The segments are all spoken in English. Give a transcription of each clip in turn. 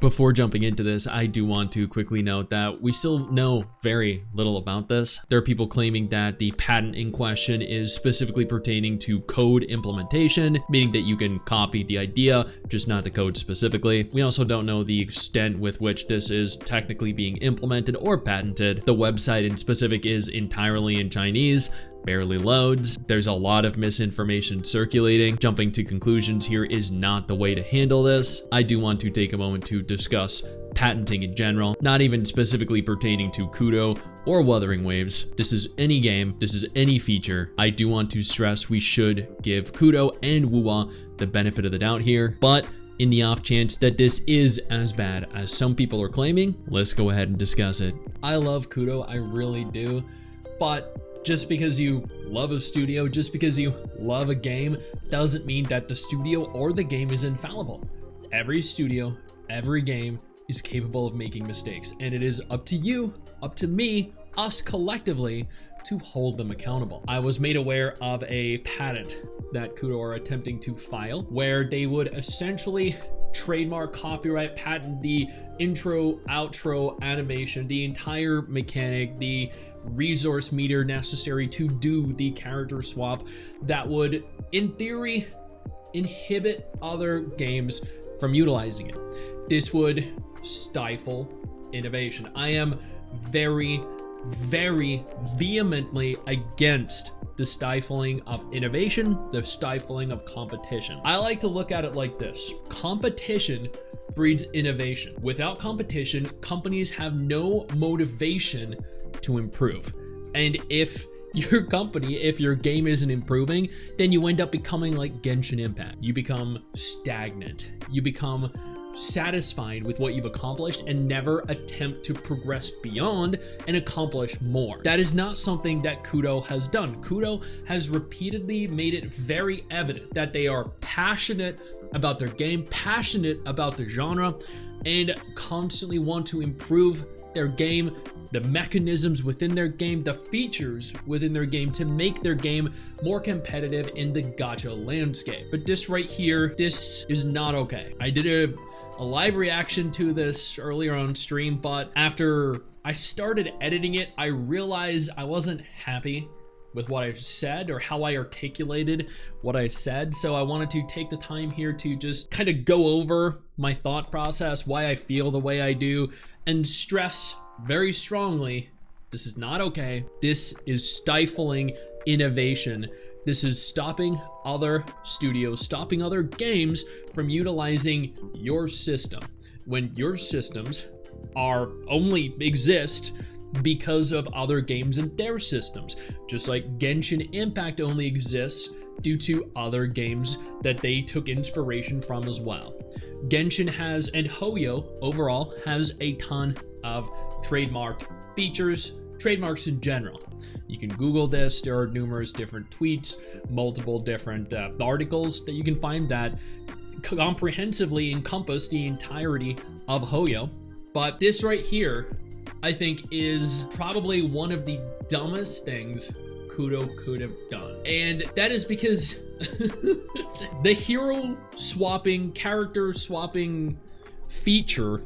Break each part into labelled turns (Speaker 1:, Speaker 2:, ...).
Speaker 1: Before jumping into this, I do want to quickly note that we still know very little about this. There are people claiming that the patent in question is specifically pertaining to code implementation, meaning that you can copy the idea, just not the code specifically. We also don't know the extent with which this is technically being implemented or patented. The website in specific is entirely in Chinese, barely loads. There's a lot of misinformation circulating. Jumping to conclusions here is not the way to handle this. I do want to take a moment to discuss patenting in general, not even specifically pertaining to Kudo or Wuthering Waves. This is any game, this is any feature. I do want to stress we should give Kudo and Wuwa the benefit of the doubt here, but in the off chance that this is as bad as some people are claiming, let's go ahead and discuss it. I love Kudo, I really do, but just because you love a studio, just because you love a game, doesn't mean that the studio or the game is infallible. Every studio, every game is capable of making mistakes, and it is up to you, up to me, us collectively to hold them accountable. I was made aware of a patent that Kudo are attempting to file where they would essentially trademark, copyright, patent the intro, outro animation, the entire mechanic, the resource meter necessary to do the character swap that would, in theory, inhibit other games from utilizing it. This would stifle innovation. I am very vehemently against the stifling of innovation, the stifling of competition. I like to look at it like this. Competition breeds innovation. Without competition, companies have no motivation to improve. And if your company, if your game isn't improving, then you end up becoming like Genshin Impact. You become stagnant. You become satisfied with what you've accomplished and never attempt to progress beyond and accomplish more. That is not something that Kudo has done. Kudo has repeatedly made it very evident that they are passionate about their game, passionate about the genre, and constantly want to improve their game, the mechanisms within their game, the features within their game to make their game more competitive in the gacha landscape. But this right here, this is not okay. I did a live reaction to this earlier on stream, but after I started editing it, I realized I wasn't happy with what I said or how I articulated what I said. So I wanted to take the time here to just kind of go over my thought process, why I feel the way I do, and stress very strongly, this is not okay. This is stifling innovation. This is stopping other studios, stopping other games from utilizing your system when your systems are only exist because of other games and their systems. Just like Genshin Impact only exists due to other games that they took inspiration from as well. Genshin has, and Hoyo overall, has a ton of trademarked features, trademarks in general. You can Google this. There are numerous different tweets, multiple different articles that you can find that comprehensively encompass the entirety of Hoyo. But this right here, I think, is probably one of the dumbest things Kudo could have done. And that is because the hero swapping, character swapping feature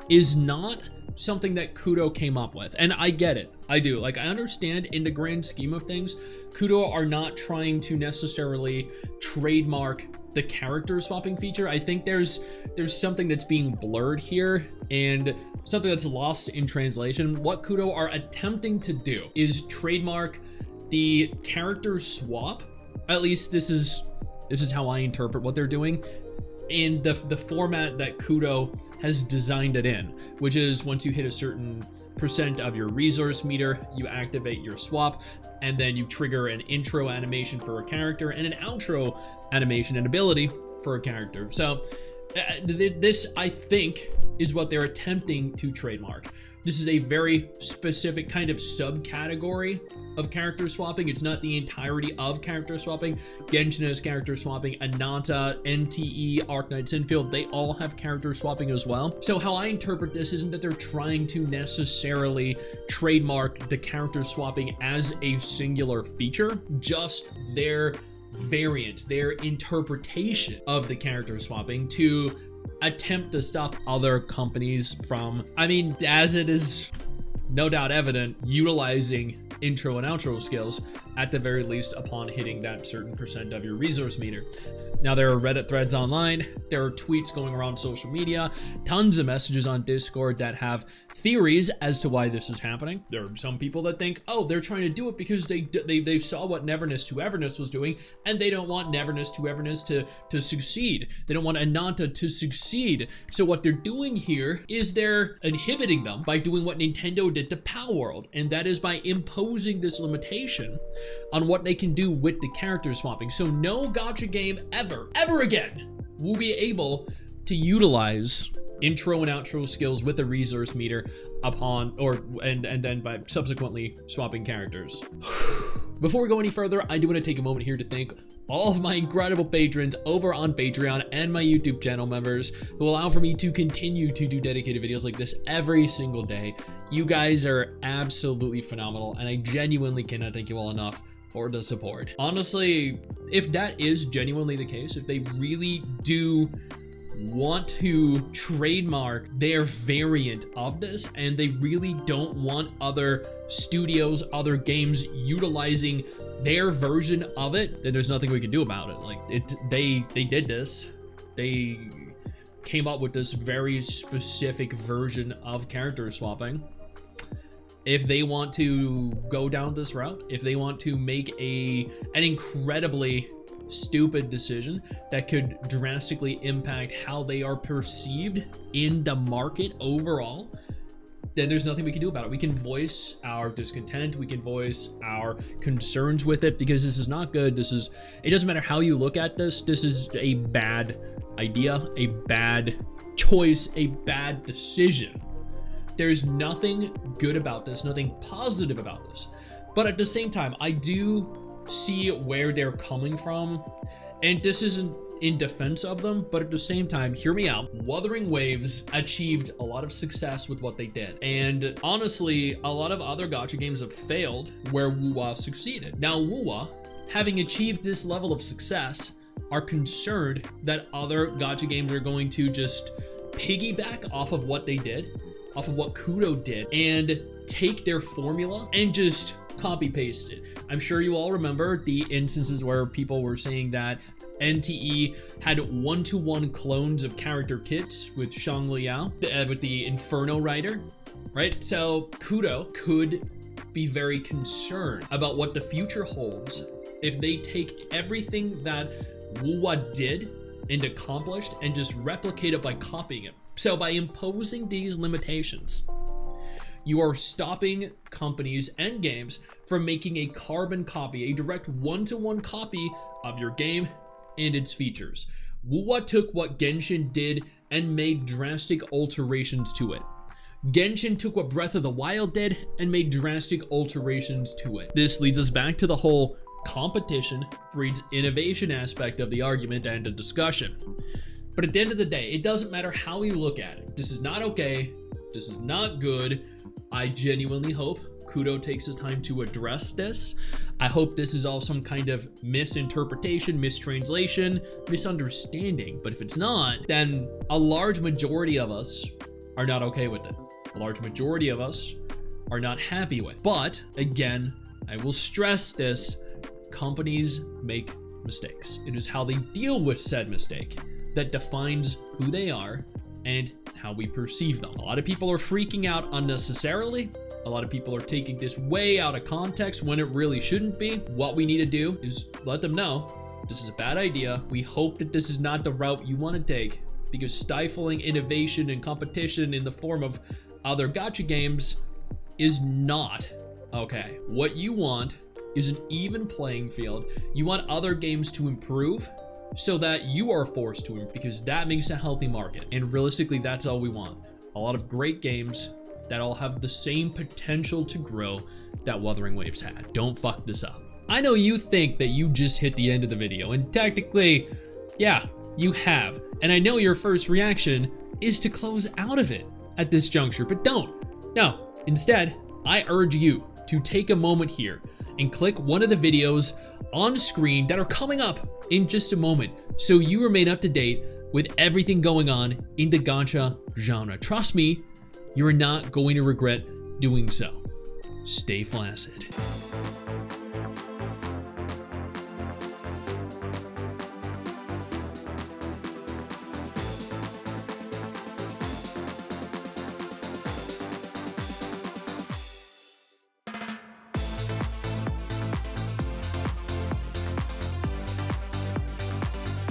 Speaker 1: is not something that Kudo came up with. And I get it. I do. Like, I understand in the grand scheme of things, Kudo are not trying to necessarily trademark the character swapping feature. I think there's something that's being blurred here and something that's lost in translation. What Kudo are attempting to do is trademark the character swap. At least this is how I interpret what they're doing, in the format that Kudo has designed it in, which is once you hit a certain percent of your resource meter, you activate your swap, and then you trigger an intro animation for a character and an outro animation and ability for a character. So this, I think, is what they're attempting to trademark. This is a very specific kind of subcategory of character swapping. It's not the entirety of character swapping. Genshin has character swapping, Ananta, NTE, Arknights Endfield, they all have character swapping as well. So how I interpret this isn't that they're trying to necessarily trademark the character swapping as a singular feature, just their variant, their interpretation of the character swapping to attempt to stop other companies from, I mean, as it is no doubt evident, utilizing intro and outro skills at the very least upon hitting that certain percent of your resource meter. Now, there are Reddit threads online, there are tweets going around social media, tons of messages on Discord that have theories as to why this is happening. There are some people that think, oh, they're trying to do it because they saw what Neverness to Everness was doing, and they don't want Neverness to Everness to succeed. They don't want Ananta to succeed. So what they're doing here is they're inhibiting them by doing what Nintendo did to Palworld, and that is by imposing this limitation on what they can do with the character swapping. So no gacha game ever again will be able to utilize intro and outro skills with a resource meter upon and then by subsequently swapping characters. Before we go any further, I do want to take a moment here to thank all of my incredible patrons over on Patreon and my YouTube channel members who allow for me to continue to do dedicated videos like this every single day. You guys are absolutely phenomenal, and I genuinely cannot thank you all enough for the support. Honestly, if that is genuinely the case, if they really do want to trademark their variant of this, and they really don't want other studios, other games utilizing their version of it, then there's nothing we can do about it. Like, they did this. They came up with this very specific version of character swapping. If they want to go down this route, if they want to make an incredibly stupid decision that could drastically impact how they are perceived in the market overall, then there's nothing we can do about it. We can voice our discontent, we can voice our concerns with it, because this is not good. It doesn't matter how you look at this is a bad idea, a bad choice, a bad decision. There's nothing good about this, nothing positive about this. But at the same time, I do see where they're coming from, and this isn't in defense of them, but at the same time, hear me out. Wuthering Waves achieved a lot of success with what they did, and honestly, a lot of other gacha games have failed where Wuwa succeeded. Now, Wuwa, having achieved this level of success, are concerned that other gacha games are going to just piggyback off of what they did, off of what Kudo did, and take their formula and just copy paste it. I'm sure you all remember the instances where people were saying that NTE had one-to-one clones of character kits with Shang Liao, with the Inferno Rider, right? So Kudo could be very concerned about what the future holds if they take everything that Wuwa did and accomplished and just replicate it by copying it. So by imposing these limitations, you are stopping companies and games from making a carbon copy, a direct one-to-one copy of your game and its features. Wuwa took what Genshin did and made drastic alterations to it. Genshin took what Breath of the Wild did and made drastic alterations to it. This leads us back to the whole competition breeds innovation aspect of the argument and the discussion. But at the end of the day, it doesn't matter how you look at it. This is not okay. This is not good. I genuinely hope Kudo takes his time to address this. I hope this is all some kind of misinterpretation, mistranslation, misunderstanding. But if it's not, then a large majority of us are not okay with it. A large majority of us are not happy with. But again, I will stress this, companies make mistakes. It is how they deal with said mistake that defines who they are and how we perceive them. A lot of people are freaking out unnecessarily. A lot of people are taking this way out of context when it really shouldn't be. What we need to do is let them know this is a bad idea. We hope that this is not the route you want to take, because stifling innovation and competition in the form of other gacha games is not okay. What you want is an even playing field. You want other games to improve so that you are forced to improve, because that makes a healthy market. And realistically, that's all we want. A lot of great games that all have the same potential to grow that Wuthering Waves had. Don't fuck this up. I know you think that you just hit the end of the video, and technically, yeah, you have. And I know your first reaction is to close out of it at this juncture, but don't. No, instead, I urge you to take a moment here and click one of the videos on screen that are coming up in just a moment, so you remain up to date with everything going on in the gacha genre. Trust me, you are not going to regret doing so. Stay flaccid.